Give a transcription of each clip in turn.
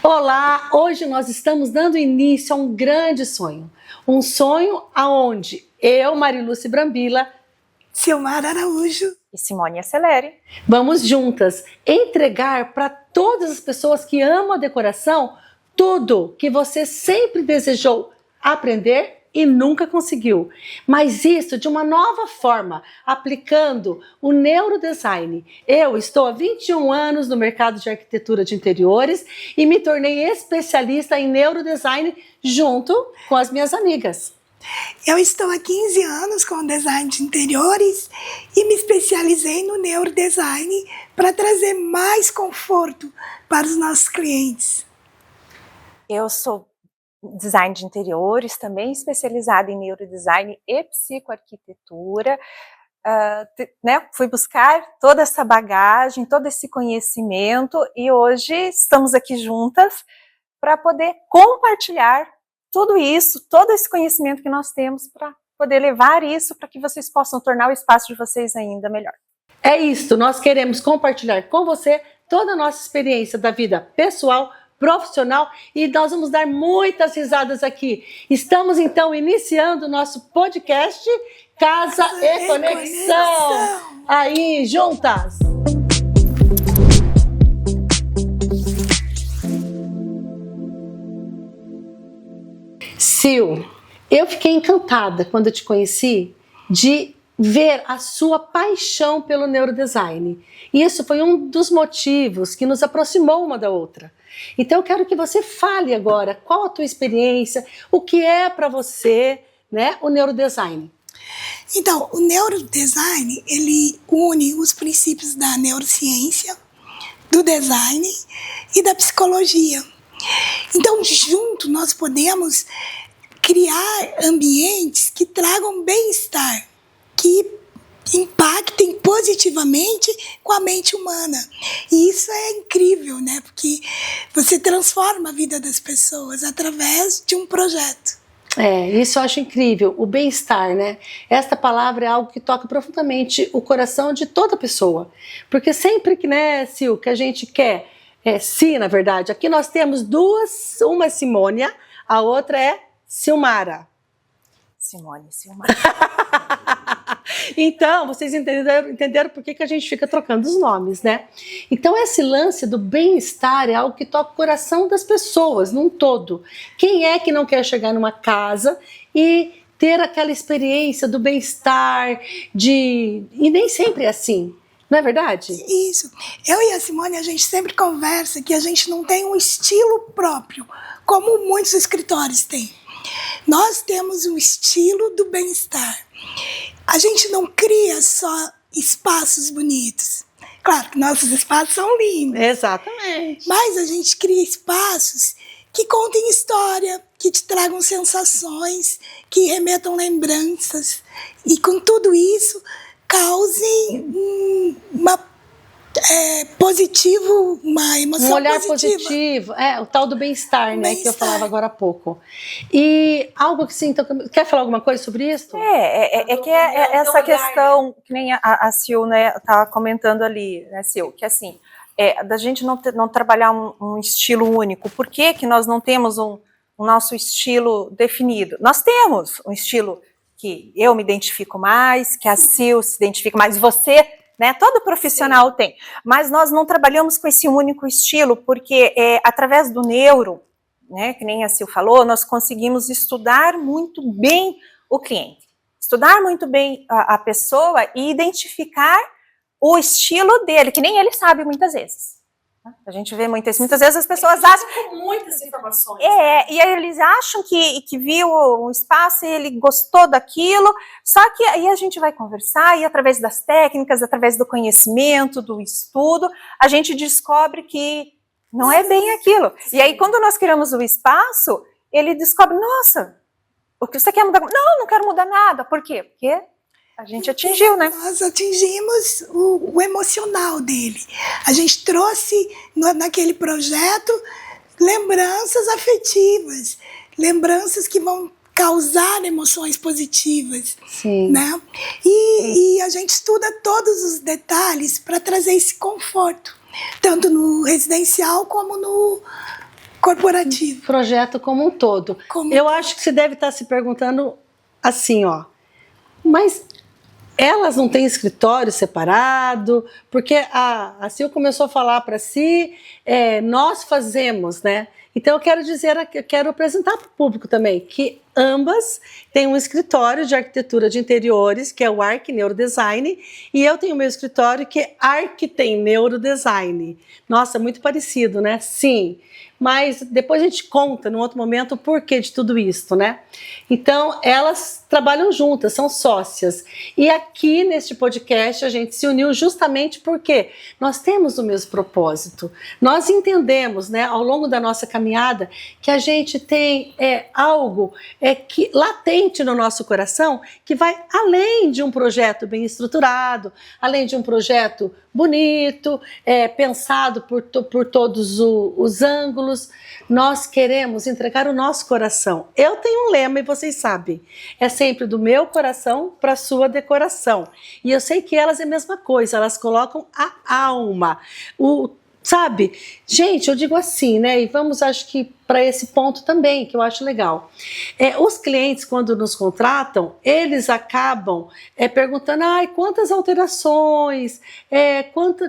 Olá, hoje nós estamos dando início a um grande sonho. Um sonho aonde eu, Marilúcia Brambila, Silmara Araújo e Simone Acelere vamos juntas entregar para todas as pessoas que amam a decoração tudo que você sempre desejou aprender e nunca conseguiu. Mas isso de uma nova forma, aplicando o neurodesign. Eu estou há 21 anos no mercado de arquitetura de interiores e me tornei especialista em neurodesign junto com as minhas amigas. Eu estou há 15 anos com design de interiores e me especializei no neurodesign para trazer mais conforto para os nossos clientes. Eu sou design de interiores, também especializada em neurodesign e psicoarquitetura. Fui buscar toda essa bagagem, todo esse conhecimento e hoje estamos aqui juntas para poder compartilhar tudo isso, todo esse conhecimento que nós temos para poder levar isso para que vocês possam tornar o espaço de vocês ainda melhor. É isso, nós queremos compartilhar com você toda a nossa experiência da vida pessoal, profissional e nós vamos dar muitas risadas aqui. Estamos então iniciando o nosso podcast Casa e Conexão. Aí, juntas! Sil, eu fiquei encantada quando eu te conheci de ver a sua paixão pelo neurodesign. E isso foi um dos motivos que nos aproximou uma da outra. Então eu quero que você fale agora qual a tua experiência, o que é para você, né, o neurodesign. Então, o neurodesign, ele une os princípios da neurociência, do design e da psicologia. Então, junto, nós podemos criar ambientes que tragam bem-estar, que impactem positivamente com a mente humana. E isso é incrível, né? Porque você transforma a vida das pessoas através de um projeto. Isso eu acho incrível, o bem-estar, né? Esta palavra é algo que toca profundamente o coração de toda pessoa. Porque sempre que, né, Sil, que a gente quer, na verdade, aqui nós temos duas, uma é Simônia, a outra é Silmara. Simone, Silmara. Então, vocês entenderam por que a gente fica trocando os nomes, né? Então, esse lance do bem-estar é algo que toca o coração das pessoas, num todo. Quem é que não quer chegar numa casa e ter aquela experiência do bem-estar, E nem sempre é assim, não é verdade? Isso. Eu e a Simone, a gente sempre conversa que a gente não tem um estilo próprio, como muitos escritórios têm. Nós temos um estilo do bem-estar. A gente não cria só espaços bonitos. Claro que nossos espaços são lindos. Exatamente. Mas a gente cria espaços que contem história, que te tragam sensações, que remetam lembranças. E com tudo isso, causem uma emoção positiva. Um olhar positivo, o tal do bem-estar, né, que eu falava agora há pouco. E algo que sim, então, quer falar alguma coisa sobre isso? Essa questão, que nem a Sil, né, estava comentando ali, né, Sil, que assim, da gente não trabalhar um estilo único. Por que nós não temos um nosso estilo definido? Nós temos um estilo que eu me identifico mais, que a Sil se identifica mais, você, né, todo profissional tem, mas nós não trabalhamos com esse único estilo, porque através do neuro, né, que nem a Sil falou, nós conseguimos estudar muito bem o cliente, estudar muito bem a pessoa e identificar o estilo dele, que nem ele sabe muitas vezes. A gente vê muitas vezes as pessoas acham com muitas informações. E aí eles acham que viu um espaço e ele gostou daquilo, só que aí a gente vai conversar e através das técnicas, através do conhecimento, do estudo, a gente descobre que não é bem aquilo. Sim. E aí quando nós criamos o espaço, ele descobre, nossa, o que você quer mudar? Não quero mudar nada. Por quê? Porque a gente atingiu, né? Nós atingimos o emocional dele. A gente trouxe naquele projeto lembranças afetivas, lembranças que vão causar emoções positivas. Sim. Né? E a gente estuda todos os detalhes para trazer esse conforto, tanto no residencial como corporativo. Projeto como um todo. Eu acho que você deve estar se perguntando assim, ó, mas elas não têm escritório separado? Porque a Sil começou a falar para si, nós fazemos, né? Então eu quero apresentar para o público também que ambas têm um escritório de arquitetura de interiores, que é o Arc Neurodesign, e eu tenho o meu escritório que é Arquitem Neurodesign. Nossa, muito parecido, né? Sim. Mas depois a gente conta, num outro momento, o porquê de tudo isso, né? Então, elas trabalham juntas, são sócias. E aqui, neste podcast, a gente se uniu justamente porque nós temos o mesmo propósito. Nós entendemos, né, ao longo da nossa caminhada, que a gente tem algo que latente no nosso coração, que vai além de um projeto bem estruturado, além de um projeto bonito, pensado por todos os ângulos. Nós queremos entregar o nosso coração. Eu tenho um lema, e vocês sabem, é sempre do meu coração para a sua decoração. E eu sei que elas é a mesma coisa, elas colocam a alma. Sabe? Gente, eu digo assim, né? E vamos, acho que, para esse ponto também, que eu acho legal. Os clientes, quando nos contratam, eles acabam perguntando, quantas alterações,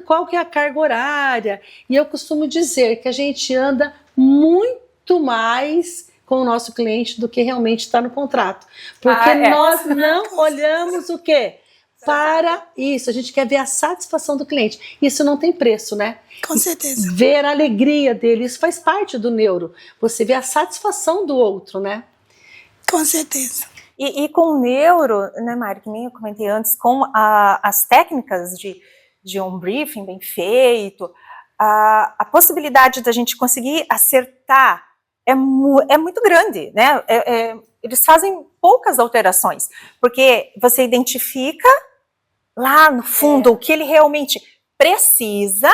qual que é a carga horária? E eu costumo dizer que a gente anda muito mais com o nosso cliente do que realmente está no contrato. Porque nós não olhamos o quê? Para isso, a gente quer ver a satisfação do cliente. Isso não tem preço, né? Com certeza. Ver a alegria dele, isso faz parte do neuro. Você vê a satisfação do outro, né? Com certeza. E com o neuro, né, Mari, que nem eu comentei antes, com as técnicas de um briefing bem feito, a possibilidade da gente conseguir acertar é muito grande, né? Eles fazem poucas alterações, porque você identifica lá no fundo o que ele realmente precisa,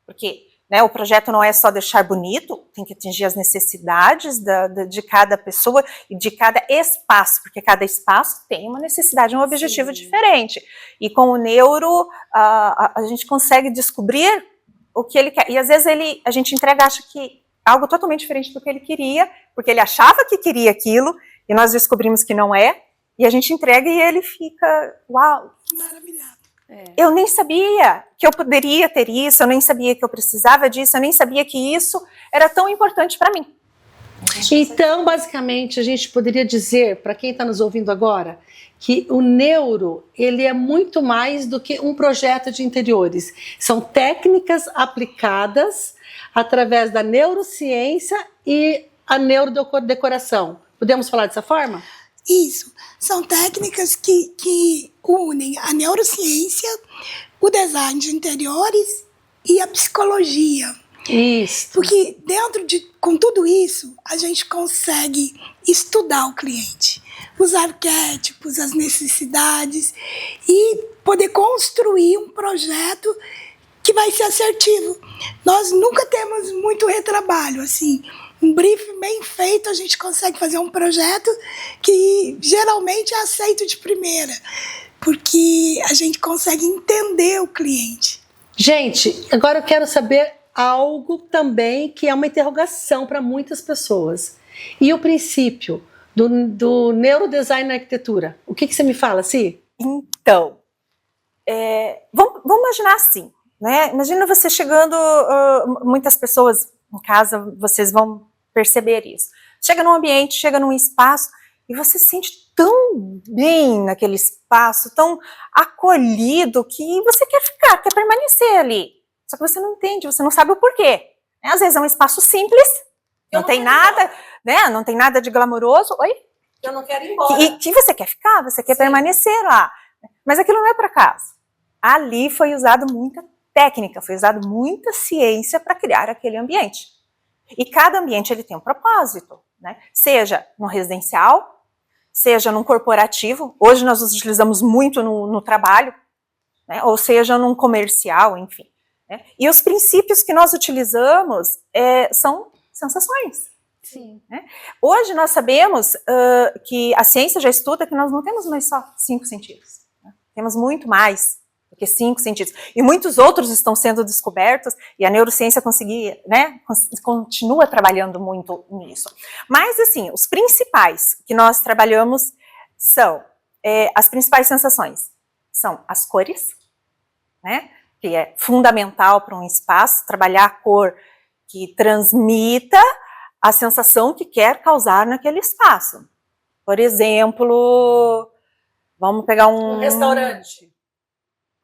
porque, né, o projeto não é só deixar bonito, tem que atingir as necessidades de cada pessoa e de cada espaço, porque cada espaço tem uma necessidade, um objetivo diferente. E com o neuro, a gente consegue descobrir o que ele quer. E às vezes a gente entrega, acha que algo totalmente diferente do que ele queria, porque ele achava que queria aquilo, e nós descobrimos que não é, e a gente entrega e ele fica, uau, maravilhado. Eu nem sabia que eu poderia ter isso, eu nem sabia que eu precisava disso, eu nem sabia que isso era tão importante para mim. Então, basicamente, a gente poderia dizer, para quem está nos ouvindo agora, que o neuro, ele é muito mais do que um projeto de interiores. São técnicas aplicadas através da neurociência e a neurodecoração. Podemos falar dessa forma? Isso. São técnicas que unem a neurociência, o design de interiores e a psicologia. Isso. Porque com tudo isso, a gente consegue estudar o cliente, os arquétipos, as necessidades e poder construir um projeto que vai ser assertivo. Nós nunca temos muito retrabalho, assim. Um briefing bem feito, a gente consegue fazer um projeto que geralmente é aceito de primeira, porque a gente consegue entender o cliente. Gente, agora eu quero saber algo também que é uma interrogação para muitas pessoas. E o princípio do neurodesign na arquitetura? O que você me fala, Si? Então, vamos imaginar assim, né? Imagina você chegando, muitas pessoas em casa, vocês vão perceber isso. Chega num ambiente, chega num espaço, e você se sente tão bem naquele espaço, tão acolhido, que você quer ficar, quer permanecer ali. Só que você não entende, você não sabe o porquê. Às vezes é um espaço simples, não tem nada, né? Não tem nada de glamouroso. Oi? Eu não quero ir embora. E que você quer ficar, você quer permanecer lá. Mas aquilo não é por acaso. Ali foi usado muita técnica, foi usado muita ciência para criar aquele ambiente. E cada ambiente ele tem um propósito, né? Seja no residencial, seja num corporativo, hoje nós utilizamos muito no trabalho, né? Ou seja num comercial, enfim. Né? E os princípios que nós utilizamos são sensações. Sim. Né? Hoje nós sabemos que a ciência já estuda que nós não temos mais só 5 sentidos. Né? Temos muito mais do porque 5 sentidos. E muitos outros estão sendo descobertos, e a neurociência continua trabalhando muito nisso. Mas, assim, os principais que nós trabalhamos são, as principais sensações são as cores, né, que é fundamental para um espaço, trabalhar a cor que transmita a sensação que quer causar naquele espaço. Por exemplo, vamos pegar um restaurante.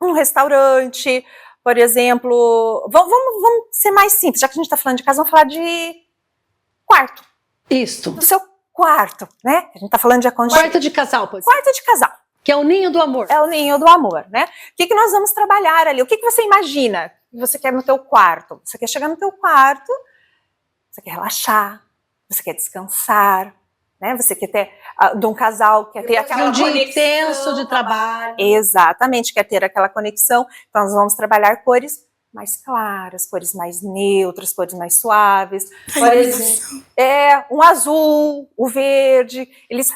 Um restaurante, por exemplo, vamos ser mais simples, já que a gente está falando de casa, vamos falar de quarto. Isso. Do seu quarto, né? A gente está falando de aconchego. Quarto de casal, pode ser. Quarto de casal. Que é o ninho do amor. É o ninho do amor, né? O que nós vamos trabalhar ali? O que você imagina que você quer no teu quarto? Você quer chegar no teu quarto, você quer relaxar, você quer descansar, né? Você quer ter, de um casal, quer ter aquela dia conexão intenso de trabalho. Exatamente, quer ter aquela conexão. Então, nós vamos trabalhar cores mais claras, cores mais neutras, cores mais suaves. Por exemplo, um azul, o verde.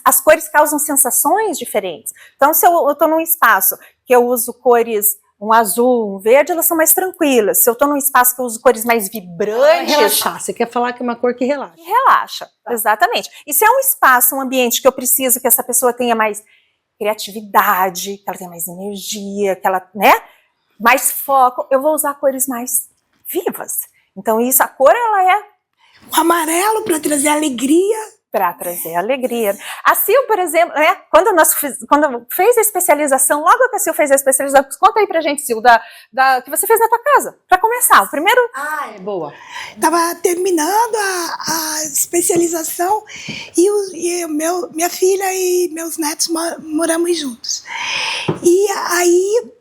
As cores causam sensações diferentes. Então, se eu estou num espaço que eu uso cores, um azul, um verde, elas são mais tranquilas. Se eu estou num espaço que eu uso cores mais vibrantes... Relaxar, você quer falar que é uma cor que relaxa. Que relaxa, exatamente. E se é um espaço, um ambiente que eu preciso que essa pessoa tenha mais criatividade, que ela tenha mais energia, que ela, né, mais foco, eu vou usar cores mais vivas. Então isso, a cor, ela é... O amarelo para trazer alegria. Para trazer alegria. A Sil, por exemplo, né, quando fez a especialização, logo que a Sil fez a especialização, conta aí pra gente, Sil, que você fez na tua casa, para começar, o primeiro... É boa. Estava terminando a especialização e minha filha e meus netos moramos juntos. E aí,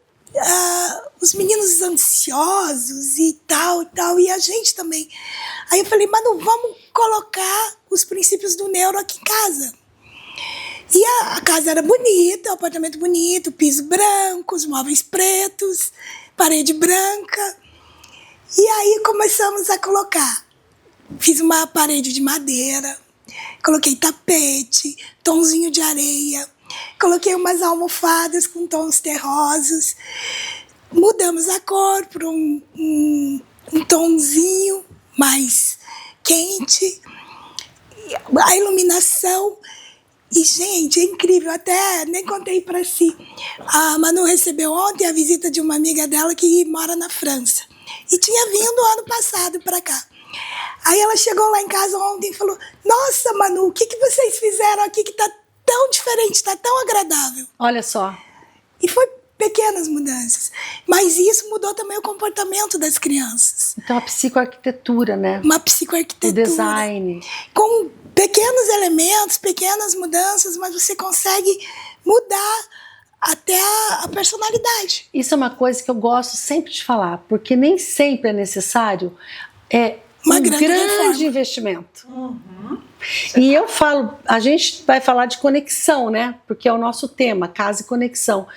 os meninos ansiosos e tal, e a gente também. Aí eu falei, Manu, vamos colocar os princípios do neuro aqui em casa. E a casa era bonita, o apartamento bonito, piso branco, os móveis pretos, parede branca. E aí começamos a colocar. Fiz uma parede de madeira, coloquei tapete, tonzinho de areia, coloquei umas almofadas com tons terrosos. Mudamos a cor para um tonzinho mais quente. A iluminação. E, gente, é incrível. Até nem contei para si. A Manu recebeu ontem a visita de uma amiga dela que mora na França. E tinha vindo ano passado para cá. Aí ela chegou lá em casa ontem e falou, nossa, Manu, o que vocês fizeram aqui que tá tão diferente, tá tão agradável? Olha só. E foi pequenas mudanças. Mas isso mudou também o comportamento das crianças. Então a psicoarquitetura, né? Uma psicoarquitetura. O design. Com pequenos elementos, pequenas mudanças, mas você consegue mudar até a personalidade. Isso é uma coisa que eu gosto sempre de falar, porque nem sempre é necessário um grande investimento. Uhum. E eu falo, a gente vai falar de conexão, né? Porque é o nosso tema, casa e conexão.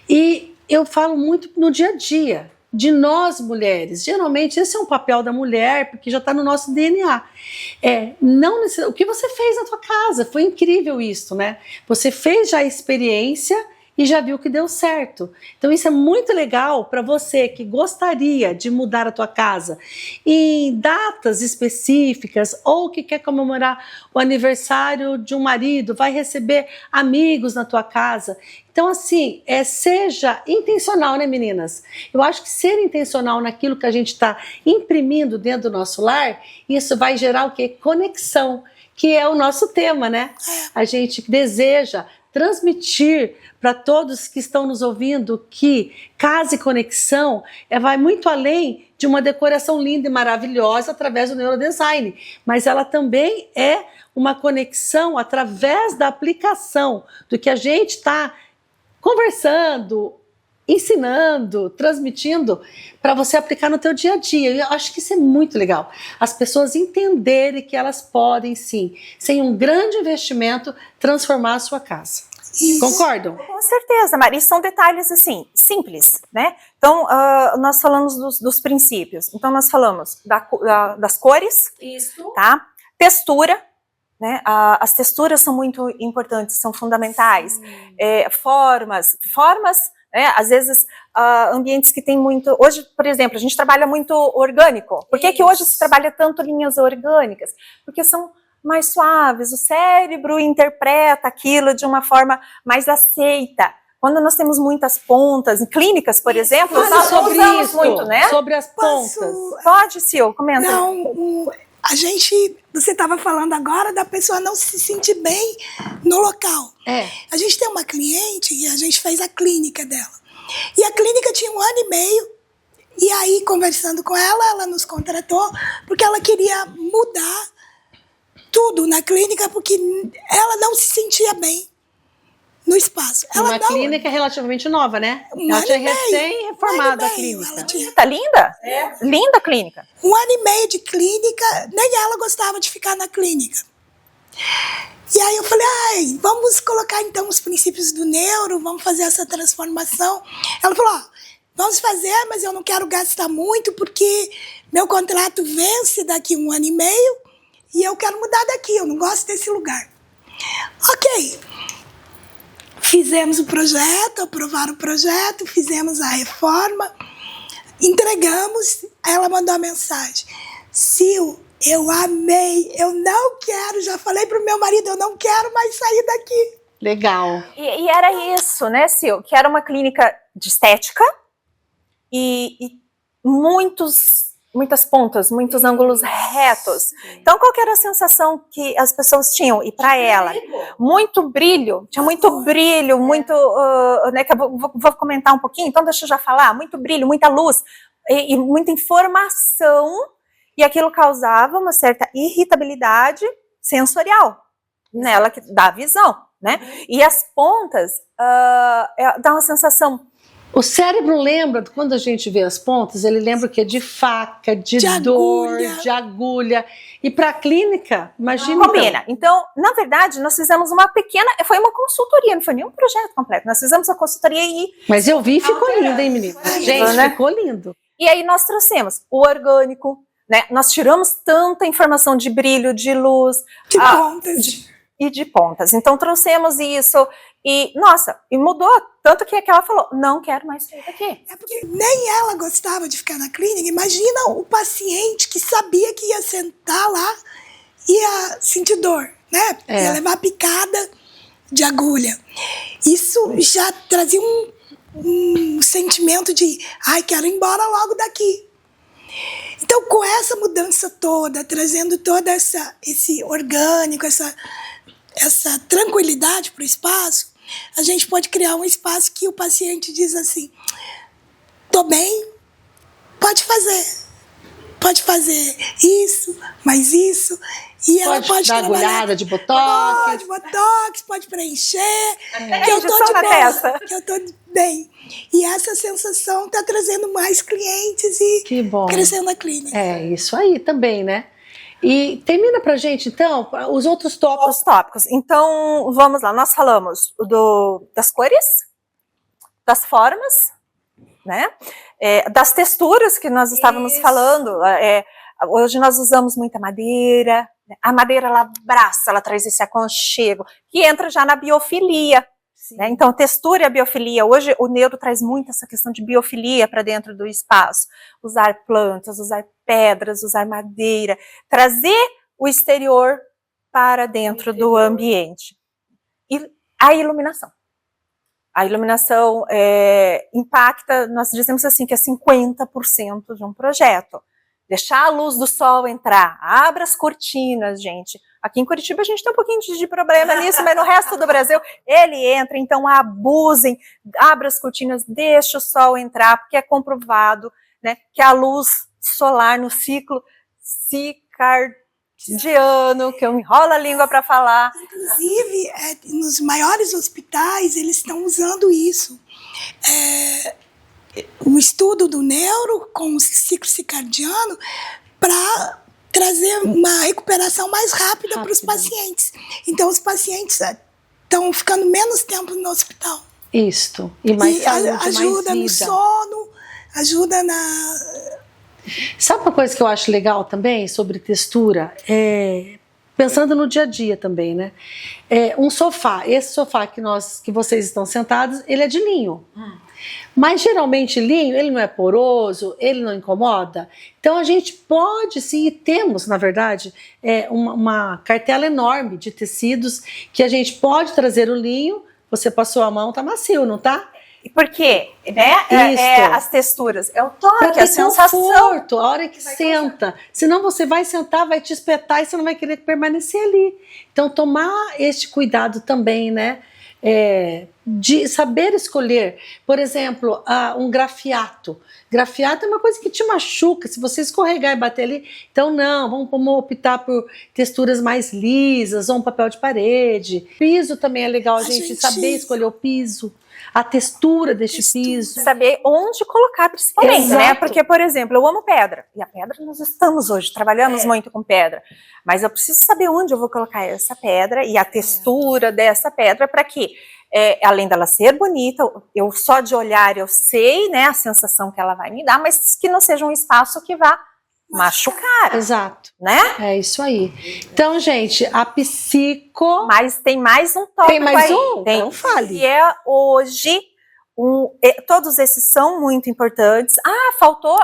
E eu falo muito no dia a dia, de nós mulheres. Geralmente esse é um papel da mulher, porque já está no nosso DNA. O que você fez na tua casa, foi incrível isso, né? Você fez já a experiência e já viu que deu certo. Então isso é muito legal para você que gostaria de mudar a tua casa em datas específicas ou que quer comemorar o aniversário de um marido, vai receber amigos na tua casa. Então assim, seja intencional, né, meninas? Eu acho que ser intencional naquilo que a gente está imprimindo dentro do nosso lar, isso vai gerar o quê? Conexão, que é o nosso tema, né? A gente deseja transmitir para todos que estão nos ouvindo que casa e conexão vai muito além de uma decoração linda e maravilhosa através do neurodesign, mas ela também é uma conexão através da aplicação do que a gente está conversando, ensinando, transmitindo para você aplicar no teu dia a dia. Eu acho que isso é muito legal. As pessoas entenderem que elas podem sim, sem um grande investimento, transformar a sua casa. Isso. Concordam? Com certeza, Maria. E são detalhes assim, simples, né? Então, nós falamos dos princípios. Então, nós falamos das cores, isso, tá? Textura, né? As texturas são muito importantes, são fundamentais. Formas né? Às vezes, ambientes que tem muito... Hoje, por exemplo, a gente trabalha muito orgânico. Por que hoje se trabalha tanto linhas orgânicas? Porque são mais suaves, o cérebro interpreta aquilo de uma forma mais aceita. Quando nós temos muitas pontas, em clínicas, por exemplo, nós sobre usamos isso, muito, né? sobre as pontas. Pode, Sil, comenta. Não, você estava falando agora da pessoa não se sentir bem no local. A gente tem uma cliente e a gente fez a clínica dela. E a clínica tinha 1 ano e meio. E aí, conversando com ela, ela nos contratou porque ela queria mudar tudo na clínica porque ela não se sentia bem no espaço. Uma clínica relativamente nova, né? Ela tinha recém-reformado a clínica. Tá linda? Linda a clínica. 1 ano e meio de clínica, nem ela gostava de ficar na clínica. E aí eu falei, vamos colocar então os princípios do neuro, vamos fazer essa transformação. Ela falou, vamos fazer, mas eu não quero gastar muito porque meu contrato vence daqui 1 ano e meio e eu quero mudar daqui, eu não gosto desse lugar. Ok. Fizemos o projeto, aprovaram o projeto, fizemos a reforma, entregamos, ela mandou a mensagem. Sil, eu amei, eu não quero, já falei pro meu marido, eu não quero mais sair daqui. Legal. E era isso, né, Sil? Que era uma clínica de estética e muitas pontas, muitos ângulos retos. Então, qual que era a sensação que as pessoas tinham? E para ela, muito brilho, tinha muito brilho, muito, né, que eu vou comentar um pouquinho, então deixa eu já falar, muito brilho, muita luz e muita informação, e aquilo causava uma certa irritabilidade sensorial nela, que dá visão, né? E as pontas dá uma sensação... O cérebro lembra, quando a gente vê as pontas, ele lembra o quê? De faca, de dor, agulha. de agulha. E para a clínica, imagina. Combina. Então, na verdade, nós fizemos uma pequena... Foi uma consultoria, não foi nenhum projeto completo. Nós fizemos a consultoria e... Mas eu vi e ficou lindo, hein, menina? Gente, né? Ficou lindo. E aí nós trouxemos o orgânico, né? Nós tiramos tanta informação de brilho, de luz... De pontas. E de pontas. Então, trouxemos isso e, nossa, e mudou. Tanto que ela falou, não quero mais sair daqui. É porque nem ela gostava de ficar na clínica. Imagina o paciente que sabia que ia sentar lá e ia sentir dor, né? Ia levar picada de agulha. Isso já trazia um sentimento de, quero ir embora logo daqui. Então, com essa mudança toda, trazendo todo esse orgânico, essa tranquilidade para o espaço, a gente pode criar um espaço que o paciente diz assim, tô bem, pode fazer isso, mais isso, e ela pode dar agulhada de botox. Pode preencher, que eu tô de boa, que eu tô bem. E essa sensação está trazendo mais clientes e crescendo a clínica. É isso aí também, né? E termina pra gente, então, os outros tópicos. Os tópicos. Então, vamos lá. Nós falamos das cores, das formas, né? Das texturas que nós estávamos falando. Hoje nós usamos muita madeira. A madeira, ela abraça, ela traz esse aconchego, que entra já na biofilia. Né? Então, textura e a biofilia. Hoje, o neuro traz muito essa questão de biofilia para dentro do espaço. Usar plantas, usar pedras, usar madeira. Trazer o exterior para dentro do ambiente. E a iluminação. A iluminação impacta, nós dizemos assim, que é 50% de um projeto. Deixar a luz do sol entrar. Abra as cortinas, gente. Aqui em Curitiba a gente tem um pouquinho de problema nisso, mas no resto do Brasil ele entra, então abusem, abra as cortinas, deixa o sol entrar, porque é comprovado, né, que a luz solar no ciclo circadiano, que eu enrolo a língua para falar. Inclusive, nos maiores hospitais eles estão usando isso. O estudo do neuro com o ciclo circadiano para trazer uma recuperação mais rápida para os pacientes. Então, os pacientes estão ficando menos tempo no hospital. Isto. E mais saúde, ajuda mais no vida. sono, ajuda na... Sabe uma coisa que eu acho legal também sobre textura? Pensando no dia a dia também, né? Um sofá. Esse sofá que vocês estão sentados, ele é de linho. Mas geralmente linho, ele não é poroso, ele não incomoda. Então a gente pode sim, e temos, na verdade, uma cartela enorme de tecidos que a gente pode trazer o linho. Você passou a mão, tá macio, não tá? Por quê? Né? As texturas. É o toque, pra ter a sensação. Conforto, a hora que senta. Senão você vai sentar, vai te espetar e você não vai querer permanecer ali. Então tomar este cuidado também, né? De saber escolher. Por exemplo, um grafiato. Grafiato é uma coisa que te machuca, se você escorregar e bater ali. Então não, vamos optar por texturas mais lisas ou um papel de parede. Piso também é legal a gente saber escolher o piso. A textura deste piso. Saber onde colocar, principalmente, Exato. né? Porque, por exemplo, eu amo pedra. E a pedra nós estamos hoje, trabalhamos muito com pedra. Mas eu preciso saber onde eu vou colocar essa pedra e a textura dessa pedra para que, além dela ser bonita, eu só de olhar eu sei, né, a sensação que ela vai me dar, mas que não seja um espaço que vá machucar. Exato. Né? É isso aí. Então, gente, a psico... Mas tem mais um tópico. Tem mais aí. um? Então fale. E é hoje, todos esses são muito importantes. Ah, faltou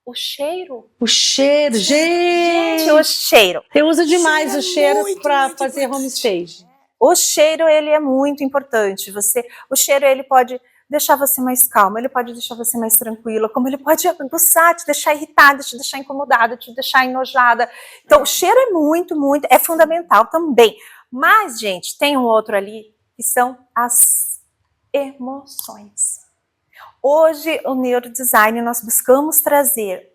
o cheiro. O cheiro, gente! O cheiro. Eu uso demais o cheiro para fazer importante. homestage. O cheiro, ele é muito importante. O cheiro, ele pode deixar você mais calma, ele pode deixar você mais tranquila, como ele pode aguçar, te deixar irritada, te deixar incomodada, te deixar enojada. Então, o cheiro é muito, é fundamental também. Mas, gente, tem um outro ali, que são as emoções. Hoje, o neurodesign, nós buscamos trazer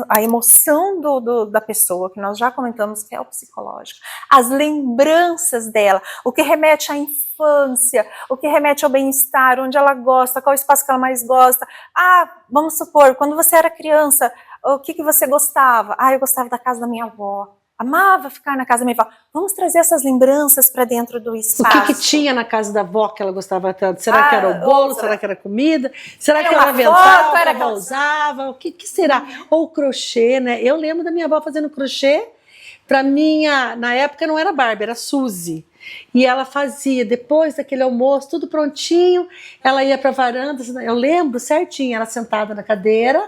a emoção da pessoa, que nós já comentamos que é o psicológico, as lembranças dela, o que remete à infância, o que remete ao bem-estar, onde ela gosta, qual o espaço que ela mais gosta. Ah, vamos supor, quando você era criança, o que você gostava? Ah, eu gostava da casa da minha avó. Amava ficar na casa da minha avó. Vamos trazer essas lembranças para dentro do espaço. O que tinha na casa da avó que ela gostava tanto? Será que era o bolo? Será que era comida? Será que ela inventava? Era que ela usava? O que será? Ou o crochê, né? Eu lembro da minha avó fazendo crochê. Para minha, na época não era Barbie, era Suzy. E ela fazia, depois daquele almoço, tudo prontinho, ela ia para a varanda, eu lembro certinho, ela sentada na cadeira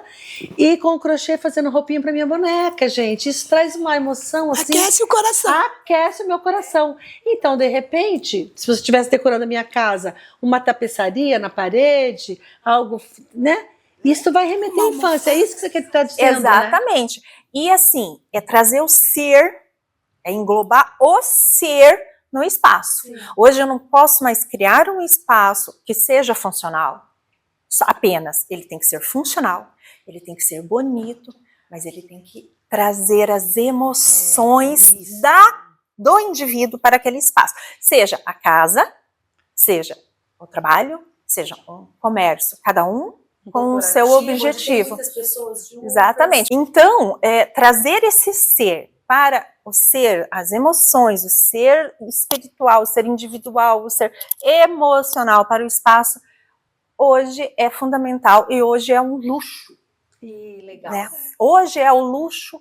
e com o crochê fazendo roupinha para minha boneca, gente. Isso traz uma emoção assim. Aquece o coração. Aquece o meu coração. Então, de repente, se você estivesse decorando a minha casa, uma tapeçaria na parede, algo, né? Isso vai remeter à infância, é isso que você quer estar dizendo, exatamente. Né? E assim, é trazer o ser, é englobar o ser no espaço. Sim. Hoje eu não posso mais criar um espaço que seja funcional. Apenas. Ele tem que ser funcional, ele tem que ser bonito, mas ele tem que trazer as emoções do indivíduo para aquele espaço. Seja a casa, seja o trabalho, seja um comércio. Cada um com o seu objetivo. Exatamente. Então, trazer esse ser para o ser, as emoções, o ser espiritual, o ser individual, o ser emocional para o espaço, hoje é fundamental e hoje é um luxo. Que legal. Né? Hoje é o luxo,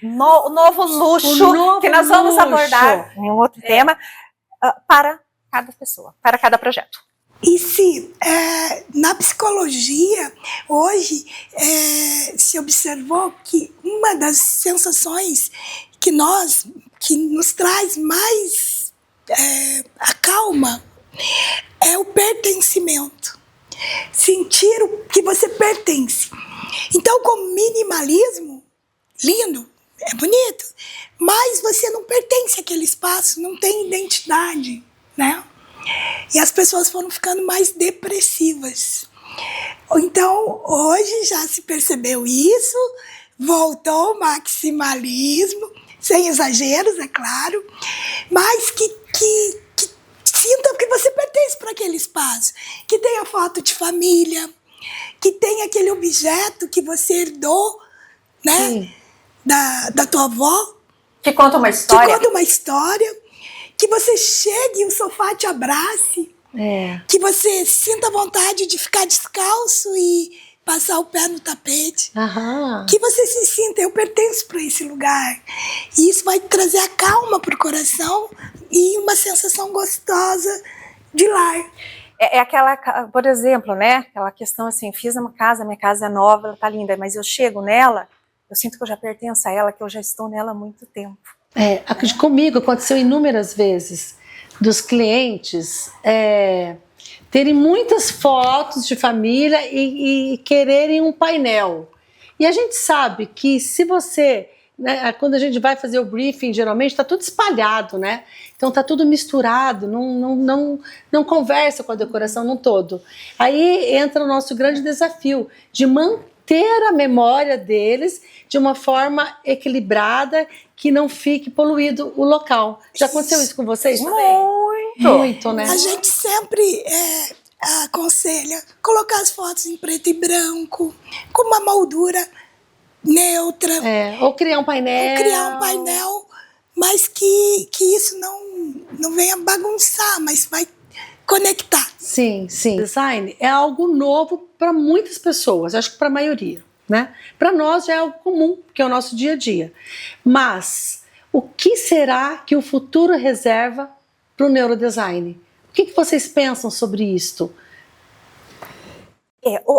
o novo luxo que nós vamos abordar em um outro tema para cada pessoa, para cada projeto. E se na psicologia, hoje, se observou que uma das sensações que nos traz mais a calma é o pertencimento. Sentir que você pertence. Então, com minimalismo, lindo, é bonito, mas você não pertence àquele espaço, não tem identidade, né? E as pessoas foram ficando mais depressivas. Então, hoje já se percebeu isso, voltou o maximalismo, sem exageros, é claro, mas que sinta que você pertence para aquele espaço, que tenha foto de família, que tenha aquele objeto que você herdou, né, da tua avó. Que conta uma história. Que conta uma história. Que você chegue e o sofá te abrace, que você sinta vontade de ficar descalço e passar o pé no tapete, que você se sinta, eu pertenço para esse lugar. E isso vai trazer a calma para o coração e uma sensação gostosa de lar. É aquela, por exemplo, né? Aquela questão assim, fiz uma casa, minha casa é nova, ela tá linda, mas eu chego nela, eu sinto que eu já pertenço a ela, que eu já estou nela há muito tempo. Comigo aconteceu inúmeras vezes dos clientes terem muitas fotos de família e quererem um painel. E a gente sabe que se você, né, quando a gente vai fazer o briefing, geralmente está tudo espalhado, né? Então está tudo misturado, não conversa com a decoração no todo. Aí entra o nosso grande desafio de manter a memória deles de uma forma equilibrada, que não fique poluído o local. Já aconteceu isso com vocês também? Muito, né? A gente sempre aconselha colocar as fotos em preto e branco, com uma moldura neutra. Ou criar um painel. Mas que isso não venha bagunçar, mas vai conectar. Sim. Design é algo novo para muitas pessoas, acho que para a maioria, né? Para nós já é algo comum, que é o nosso dia a dia. Mas o que será que o futuro reserva para o neurodesign? O que vocês pensam sobre isto?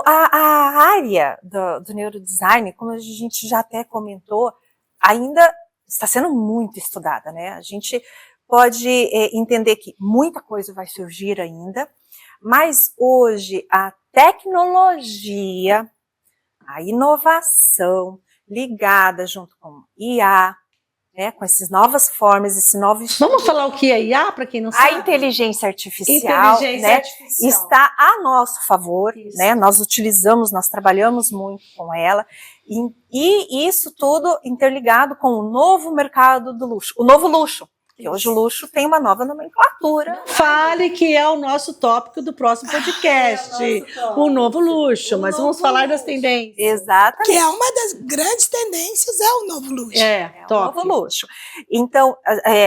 A área do neurodesign, como a gente já até comentou, ainda está sendo muito estudada, né? A gente pode entender que muita coisa vai surgir ainda, mas hoje a tecnologia, a inovação ligada junto com IA, né, com essas novas formas, esse novo estudo. Vamos falar o que é IA, para quem não sabe? A inteligência artificial, está a nosso favor, né? Nós utilizamos, nós trabalhamos muito com ela, e isso tudo interligado com o novo mercado do luxo, o novo luxo. E hoje o luxo tem uma nova nomenclatura. Fale que é o nosso tópico do próximo podcast, o novo luxo, mas vamos falar das tendências. Exatamente. Que é uma das grandes tendências, é o novo luxo. O novo luxo. Então,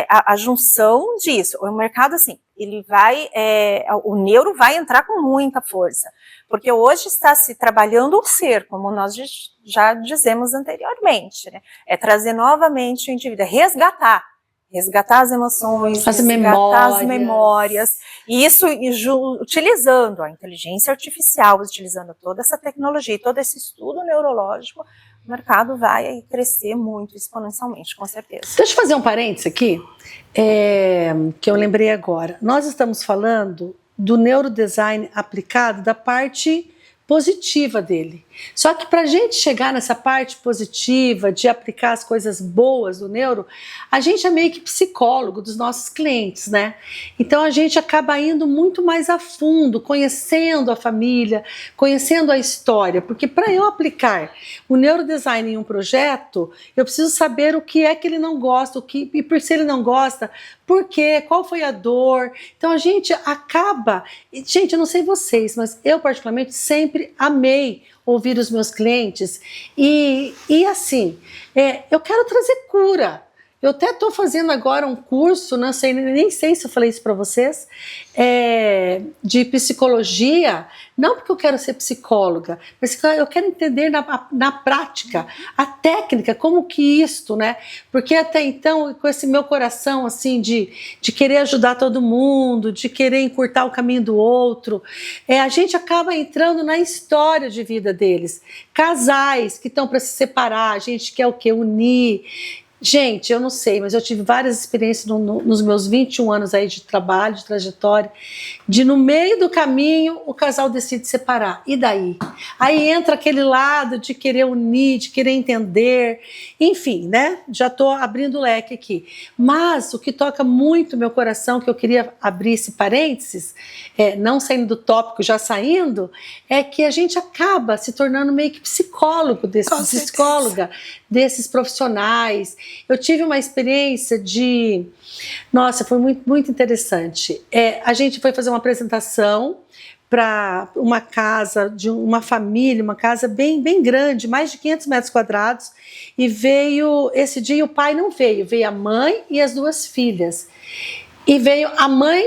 a junção disso, o mercado assim, ele vai, o neuro vai entrar com muita força, porque hoje está se trabalhando o ser, como nós já dizemos anteriormente, né? É trazer novamente o indivíduo, resgatar as emoções, as memórias, e isso utilizando a inteligência artificial, utilizando toda essa tecnologia, todo esse estudo neurológico, o mercado vai crescer muito exponencialmente, com certeza. Deixa eu fazer um parênteses aqui, que eu lembrei agora. Nós estamos falando do neurodesign aplicado da parte positiva dele. Só que para a gente chegar nessa parte positiva, de aplicar as coisas boas do neuro, a gente é meio que psicólogo dos nossos clientes, né? Então a gente acaba indo muito mais a fundo, conhecendo a família, conhecendo a história, porque para eu aplicar o neurodesign em um projeto, eu preciso saber o que é que ele não gosta, e por se ele não gosta, por quê, qual foi a dor. Então a gente acaba, gente, eu não sei vocês, mas eu particularmente sempre amei ouvir os meus clientes e assim, eu quero trazer cura. Eu até estou fazendo agora um curso, não sei, nem sei se eu falei isso para vocês, de psicologia, não porque eu quero ser psicóloga, mas eu quero entender na prática a técnica, como que isto, né? Porque até então, com esse meu coração assim de querer ajudar todo mundo, de querer encurtar o caminho do outro, a gente acaba entrando na história de vida deles. Casais que estão para se separar, a gente quer o quê? Unir. Gente, eu não sei, mas eu tive várias experiências nos meus 21 anos aí de trabalho, de trajetória, de no meio do caminho o casal decide separar. E daí? Aí entra aquele lado de querer unir, de querer entender, enfim, né? Já estou abrindo o leque aqui. Mas o que toca muito meu coração, que eu queria abrir esse parênteses, não saindo do tópico, já saindo, é que a gente acaba se tornando meio que psicóloga desses profissionais. Eu tive uma experiência nossa, foi muito, muito interessante. A gente foi fazer uma apresentação para uma casa de uma família, uma casa bem, bem grande, mais de 500 metros quadrados, e esse dia o pai não veio a mãe e as duas filhas, e veio a mãe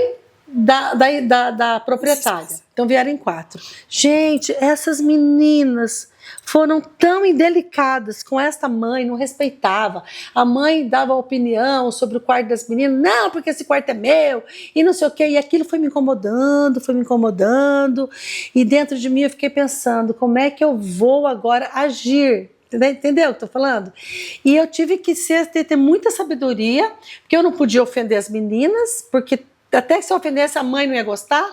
da proprietária, então vieram em 4. Gente, essas meninas foram tão indelicadas com esta mãe, não respeitava. A mãe dava opinião sobre o quarto das meninas, não, porque esse quarto é meu, e não sei o quê. E aquilo foi me incomodando, e dentro de mim eu fiquei pensando, como é que eu vou agora agir? Entendeu o que eu tô falando? E eu tive que ter muita sabedoria, porque eu não podia ofender as meninas, porque até se eu ofendesse a mãe não ia gostar.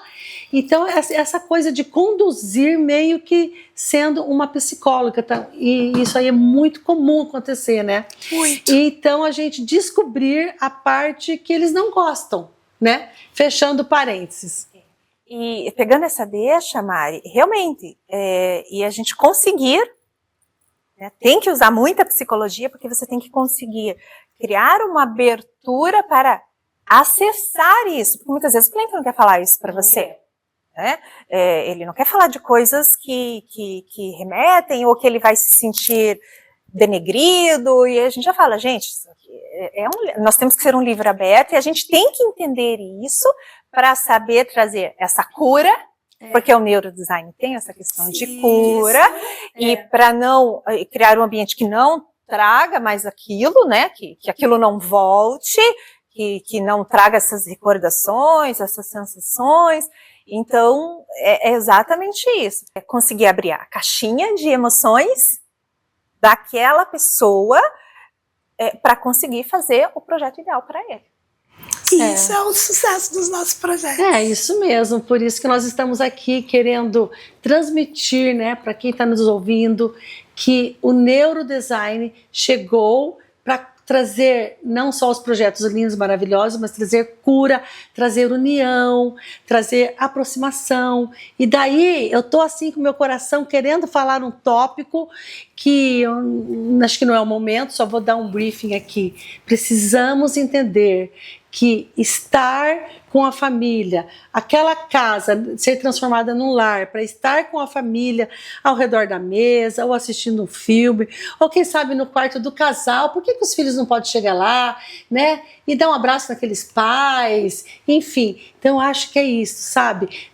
Então, essa coisa de conduzir meio que sendo uma psicóloga, tá? E isso aí é muito comum acontecer, né? Muito. Então, a gente descobrir a parte que eles não gostam, né? Fechando parênteses. E pegando essa deixa, Mari, realmente, e a gente conseguir, né, tem que usar muita psicologia, porque você tem que conseguir criar uma abertura para acessar isso, porque muitas vezes o cliente não quer falar isso para você, né? Ele não quer falar de coisas que remetem, ou que ele vai se sentir denegrido, e a gente já fala, gente, nós temos que ser um livro aberto, e a gente tem que entender isso para saber trazer essa cura, porque o neurodesign tem essa questão de cura, e para não criar um ambiente que não traga mais aquilo, né, que aquilo não volte, que não traga essas recordações, essas sensações. Então, é exatamente isso. É conseguir abrir a caixinha de emoções daquela pessoa para conseguir fazer o projeto ideal para ele. Isso é o sucesso dos nossos projetos. É isso mesmo, por isso que nós estamos aqui querendo transmitir, né, para quem está nos ouvindo, que o neurodesign chegou para trazer não só os projetos lindos, maravilhosos, mas trazer cura, trazer união, trazer aproximação. E daí eu tô assim com o meu coração querendo falar um tópico que eu acho que não é o momento, só vou dar um briefing aqui. Precisamos entender que estar com a família, aquela casa ser transformada num lar, para estar com a família ao redor da mesa, ou assistindo um filme, ou quem sabe no quarto do casal, por que os filhos não podem chegar lá, né? E dar um abraço naqueles pais, enfim. Então, eu acho que é isso, sabe?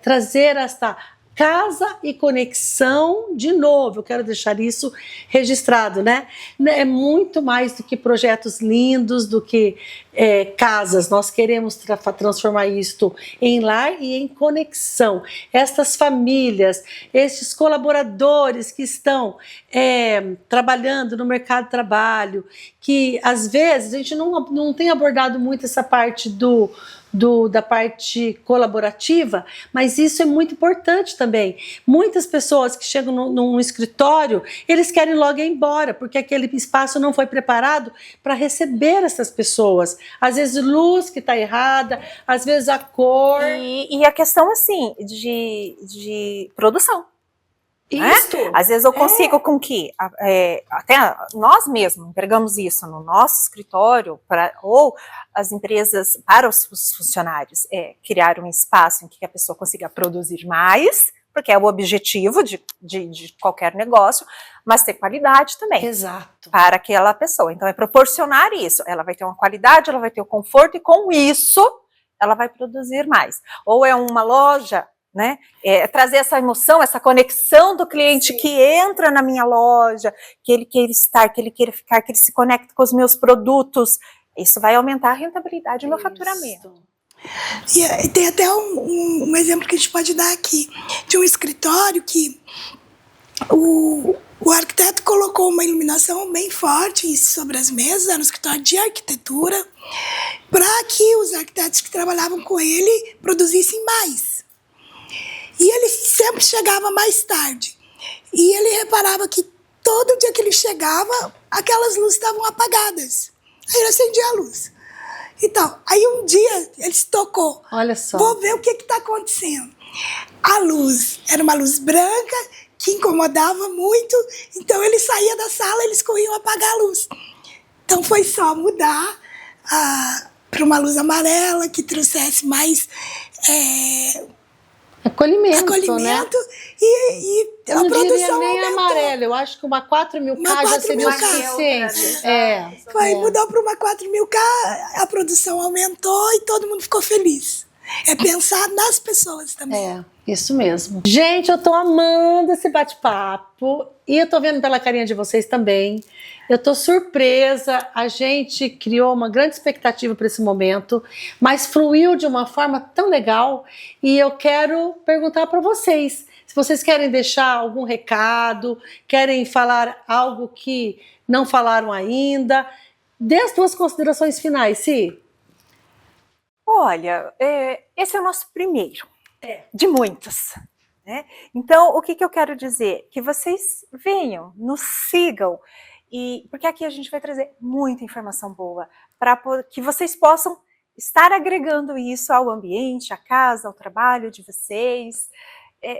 Trazer esta casa e conexão de novo, eu quero deixar isso registrado, né? É muito mais do que projetos lindos, do que casas, nós queremos transformar isto em lar e em conexão. Estas famílias, estes colaboradores que estão trabalhando no mercado de trabalho, que às vezes a gente não tem abordado muito essa parte da parte colaborativa, mas isso é muito importante também. Muitas pessoas que chegam num escritório, eles querem logo ir embora, porque aquele espaço não foi preparado para receber essas pessoas. Às vezes luz que está errada, às vezes a cor. E a questão, assim, de produção. Isso. Né? Às vezes eu consigo com que até nós mesmos entregamos isso no nosso escritório, ou as empresas, para os funcionários, criar um espaço em que a pessoa consiga produzir mais, porque é o objetivo de qualquer negócio, mas ter qualidade também. Exato. Para aquela pessoa. Então é proporcionar isso. Ela vai ter uma qualidade, ela vai ter o conforto, e com isso ela vai produzir mais. Ou é uma loja, né? Trazer essa emoção, essa conexão do cliente que entra na minha loja, que ele queira estar, que ele queira ficar, que ele se conecte com os meus produtos. Isso vai aumentar a rentabilidade do meu faturamento. E tem até um exemplo que a gente pode dar aqui, de um escritório que o arquiteto colocou uma iluminação bem forte sobre as mesas, era um escritório de arquitetura, para que os arquitetos que trabalhavam com ele produzissem mais. E ele sempre chegava mais tarde. E ele reparava que todo dia que ele chegava, aquelas luzes estavam apagadas. Aí ele acendia a luz. Então, aí um dia ele se tocou. Olha só. Vou ver o que está acontecendo. A luz era uma luz branca que incomodava muito. Então ele saía da sala, eles corriam apagar a luz. Então foi só mudar para uma luz amarela que trouxesse mais acolhimento, né? E eu a não produção diria nem aumentou. amarelo, eu acho que uma 4000K já seria o suficiente. Mudou para uma 4000K, a produção aumentou e todo mundo ficou feliz. É pensar nas pessoas também. Isso mesmo. Gente, eu tô amando esse bate-papo e eu tô vendo pela carinha de vocês também. Eu tô surpresa, a gente criou uma grande expectativa para esse momento, mas fluiu de uma forma tão legal e eu quero perguntar para vocês, se vocês querem deixar algum recado, querem falar algo que não falaram ainda, dê as tuas considerações finais, Si. Olha, esse é o nosso primeiro, de muitos. Né? Então, o que eu quero dizer? Que vocês venham, nos sigam, porque aqui a gente vai trazer muita informação boa, para que vocês possam estar agregando isso ao ambiente, à casa, ao trabalho de vocês.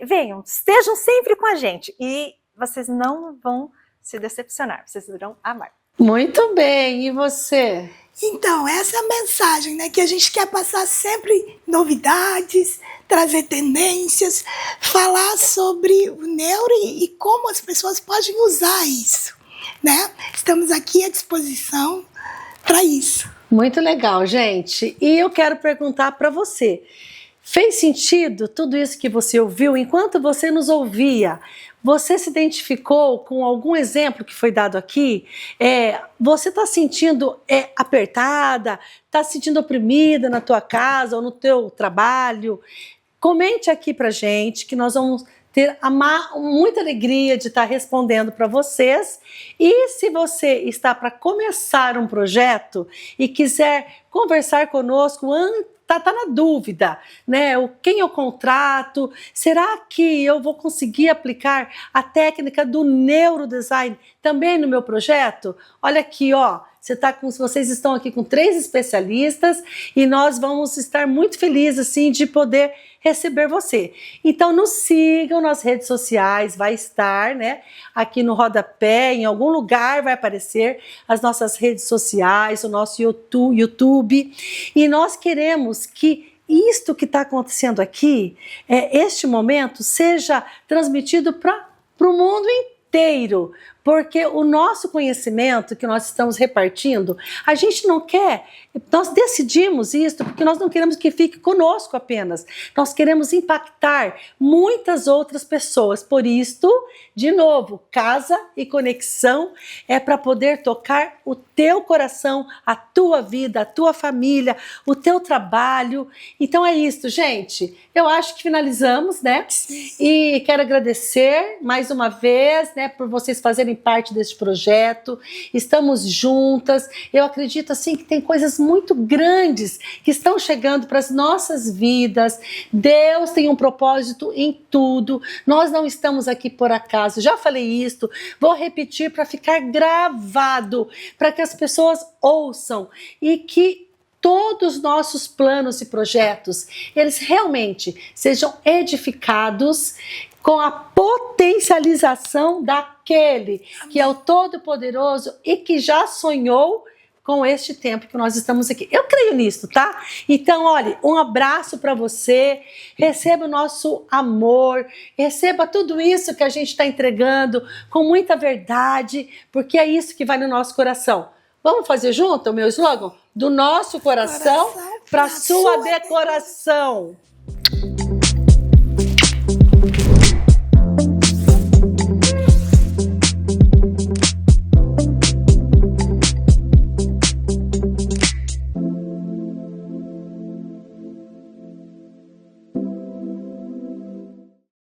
Venham, estejam sempre com a gente e vocês não vão se decepcionar, vocês irão amar. Muito bem, e você? Então, essa é a mensagem, né? Que a gente quer passar sempre novidades, trazer tendências, falar sobre o neuro e como as pessoas podem usar isso, né? Estamos aqui à disposição para isso. Muito legal, gente. E eu quero perguntar para você, fez sentido tudo isso que você ouviu enquanto você nos ouvia? Você se identificou com algum exemplo que foi dado aqui? Você está sentindo apertada? Está se sentindo oprimida na tua casa ou no teu trabalho? Comente aqui pra gente que nós vamos ter muita alegria de estar respondendo para vocês. E se você está para começar um projeto e quiser conversar conosco, tá na dúvida, né? Quem eu contrato? Será que eu vou conseguir aplicar a técnica do neurodesign também no meu projeto? Olha aqui, ó. Vocês estão aqui com 3 especialistas e nós vamos estar muito felizes assim, de poder receber você. Então nos sigam nas redes sociais, vai estar, né, aqui no rodapé, em algum lugar vai aparecer as nossas redes sociais, o nosso YouTube, e nós queremos que isto que está acontecendo aqui, este momento, seja transmitido para o mundo inteiro, porque o nosso conhecimento que nós estamos repartindo, a gente não quer, nós decidimos isso porque nós não queremos que fique conosco apenas, nós queremos impactar muitas outras pessoas, por isso, de novo, Casa e Conexão é para poder tocar o teu coração, a tua vida, a tua família, o teu trabalho. Então é isso, gente, eu acho que finalizamos, né? E quero agradecer mais uma vez, né, por vocês fazerem parte deste projeto, estamos juntas, eu acredito assim que tem coisas muito grandes que estão chegando para as nossas vidas, Deus tem um propósito em tudo, nós não estamos aqui por acaso, já falei isso, vou repetir para ficar gravado, para que as pessoas ouçam e que todos os nossos planos e projetos, eles realmente sejam edificados com a potencialização daquele que é o Todo-Poderoso e que já sonhou com este tempo que nós estamos aqui. Eu creio nisso, tá? Então, olha, um abraço para você, receba o nosso amor, receba tudo isso que a gente está entregando com muita verdade, porque é isso que vai no nosso coração. Vamos fazer junto o meu slogan? Do nosso coração para a sua decoração.